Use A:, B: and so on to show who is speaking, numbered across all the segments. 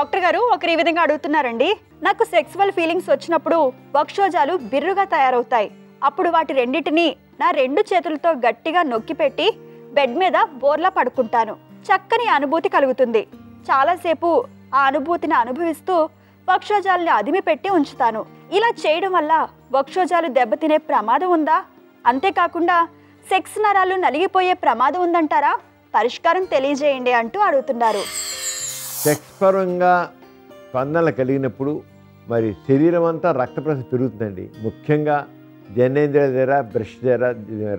A: Doctor గారు ఒకరు ఈ విధంగా అడుగుతున్నారండి, నాకు సెక్సువల్ ఫీలింగ్స్ వచ్చినప్పుడు వక్షోజాలు బిర్రుగా తయారవుతాయి. అప్పుడు వాటి రెండింటిని నా 2 చేతులతో గట్టిగా నొక్కి పెట్టి బెడ్ మీద బోర్లా పడుకుంటాను. చక్కని అనుభూతి కలుగుతుంది. చాలాసేపు ఆ అనుభూతిని అనుభవిస్తూ వక్షోజాలని అదిమి పెట్టి ఉంచుతాను. ఇలా చేయడం వల్ల వక్షోజాలు దెబ్బతినే ప్రమాదం ఉందా? అంతేకాకుండా సెక్స్ నరాలు నలిగిపోయే ప్రమాదం ఉందంటారా? పరిష్కారం తెలియజేయండి అంటూ అడుగుతున్నారు.
B: సెక్స్ పరంగా స్పందనలు కలిగినప్పుడు మరి శరీరం అంతా రక్త ప్రసరణ పెరుగుతుందండి. ముఖ్యంగా జనేంద్రియ దగ్గర బ్రష్ దగ్గర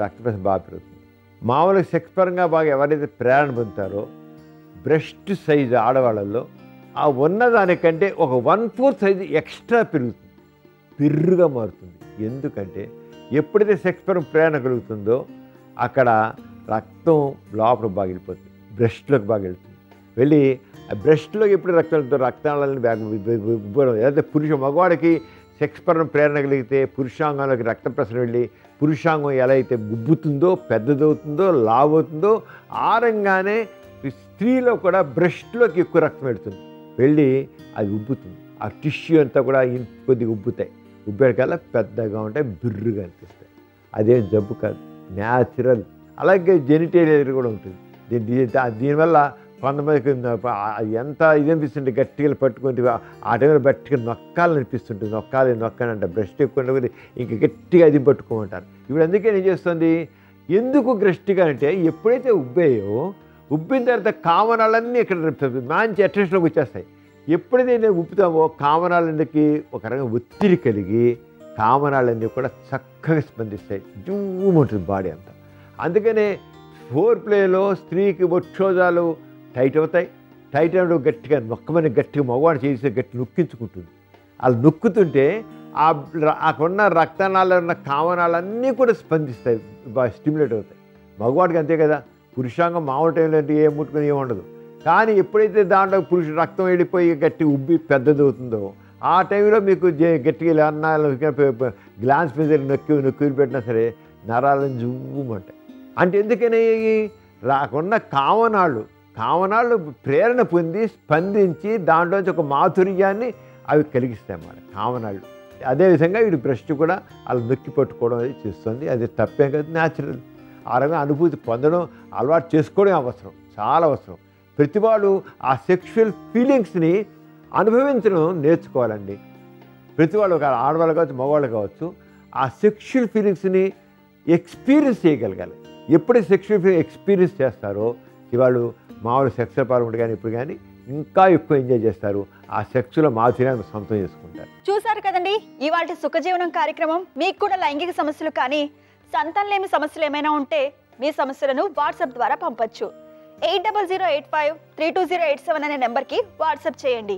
B: రక్త ప్రసరణ బాగా పెరుగుతుంది. మామూలుగా సెక్స్ పరంగా బాగా ఎవరైతే ప్రేరణ పొందుతారో బ్రెస్ట్ సైజు ఆడవాళ్ళల్లో ఆ ఉన్నదానికంటే ఒక 1/4 సైజు ఎక్స్ట్రా పెరుగుతుంది, బిర్రుగా మారుతుంది. ఎందుకంటే ఎప్పుడైతే సెక్స్ పరం ప్రేరణ కలుగుతుందో అక్కడ రక్తం లోపలికి బాగా వెళ్ళిపోతుంది, బ్రెస్ట్లోకి బాగా వెళ్తుంది. వెళ్ళి ఆ బ్రెస్ట్లోకి ఎప్పుడు రక్తం వెళ్తుందో రక్తాలని బాగా ఏదైతే మగవాడికి సెక్స్ పరం ప్రేరణ కలిగితే పురుషాంగంలోకి రక్త ప్రసరణ వెళ్ళి పురుషాంగం ఎలా అయితే గుబ్బుతుందో, పెద్దదవుతుందో, లావవుతుందో ఆ రంగానే స్త్రీలో కూడా బ్రెస్ట్లోకి ఎక్కువ రక్తం వెళుతుంది. వెళ్ళి అది ఉబ్బుతుంది. ఆ టిష్యూ అంతా కూడా కొద్దిగా ఉబ్బుతాయి. ఉబ్బేకల్లా పెద్దగా ఉంటాయి, బిర్రుగా అనిపిస్తాయి. అదేం జబ్బు కాదు, న్యాచురల్. అలాగే జెనిటేరియల్ కూడా ఉంటుంది. దీనివల్ల కొంతమందికి ఎంత ఇది అనిపిస్తుంటే గట్టిగా పట్టుకుంటే ఆ టైంలో గట్టిగా నొక్కాలనిపిస్తుంటుంది. నొక్కాలంటే బ్రెస్ట్ ఎక్కువ ఉండదు, ఇంకా గట్టిగా అది పట్టుకోమంటారు. ఇప్పుడు అందుకే ఏం చేస్తుంది, ఎందుకు గట్టిగా అంటే ఎప్పుడైతే ఉబ్బిన తర్వాత కామనాలన్నీ ఇక్కడ మంచి అటెన్షన్లోకి వచ్చేస్తాయి. ఎప్పుడైతే నేను ఉప్పుతామో కామనాలకి ఒక రకంగా ఒత్తిడి కలిగి కామనాలన్నీ కూడా చక్కగా స్పందిస్తాయి. జూముంటుంది బాడీ అంతా. అందుకనే ఫోర్ ప్లేలో స్త్రీకి వక్షోజాలు టైట్ అవుతాయి. టైట్ అయినప్పుడు గట్టిగా గట్టిగా మగవాడు చేసే గట్టి నొక్కించుకుంటుంది. అలా నొక్కుతుంటే అక్కడున్న రక్తనాళాలు ఉన్న కామనాలన్నీ కూడా స్పందిస్తాయి, బాగా స్టిమ్యులేట్ అవుతాయి. మగవాడికి అంతే కదా, పురుషాంగం మామూలు టైంలో అంటే ఏం ముట్టుకుని ఏముండదు. కానీ ఎప్పుడైతే దాంట్లో రక్తం వెళ్ళిపోయి గట్టి ఉబ్బి పెద్దదవుతుందో ఆ టైంలో మీకు గట్టిగా అన్నాలు గ్లాన్స్ మీద నొక్కి పెట్టినా సరే నరాలను జువ్వమంటాయి. అంటే ఎందుకని రాకున్న కామనాళ్ళు ప్రేరణ పొంది స్పందించి దాంట్లోంచి ఒక మాధుర్యాన్ని అవి కలిగిస్తాయి అన్నమాట కామనాళ్ళు. అదేవిధంగా వీడి బ్రెస్ట్ కూడా అలా నొక్కి పట్టుకోవడం అది చేస్తుంది. అది తప్పేం కదా, న్యాచురల్. ఆ రకంగా అనుభూతి పొందడం, అలవాటు చేసుకోవడం అవసరం, చాలా అవసరం. ప్రతివాడు ఆ సెక్షువల్ ఫీలింగ్స్ని అనుభవించడం నేర్చుకోవాలండి. ప్రతివాడు ఒక ఆడవాళ్ళు కావచ్చు, మగవాళ్ళు కావచ్చు, ఆ సెక్షువల్ ఫీలింగ్స్ని ఎక్స్పీరియన్స్ చేయగలగాలి. ఎప్పుడైతే సెక్షువల్ ఫీలింగ్ ఎక్స్పీరియన్స్ చేస్తారో ఇవాళ్ళు మామూలు సెక్సువల్ పాల్గొంటే కానీ ఇప్పుడు కానీ ఇంకా ఎక్కువ ఎంజాయ్ చేస్తారు. ఆ సెక్సుల మాధుర్యాన్ని సొంతం చేసుకుంటారు.
A: చూసారు కదండి ఇవాళ సుఖజీవనం కార్యక్రమం. మీకు కూడా లైంగిక సమస్యలు కానీ సంతానలేమి సమస్యలు ఏమైనా ఉంటే మీ సమస్యలను వాట్సాప్ ద్వారా పంపొచ్చు. 8008532087 అనే నెంబర్కి వాట్సాప్ చేయండి.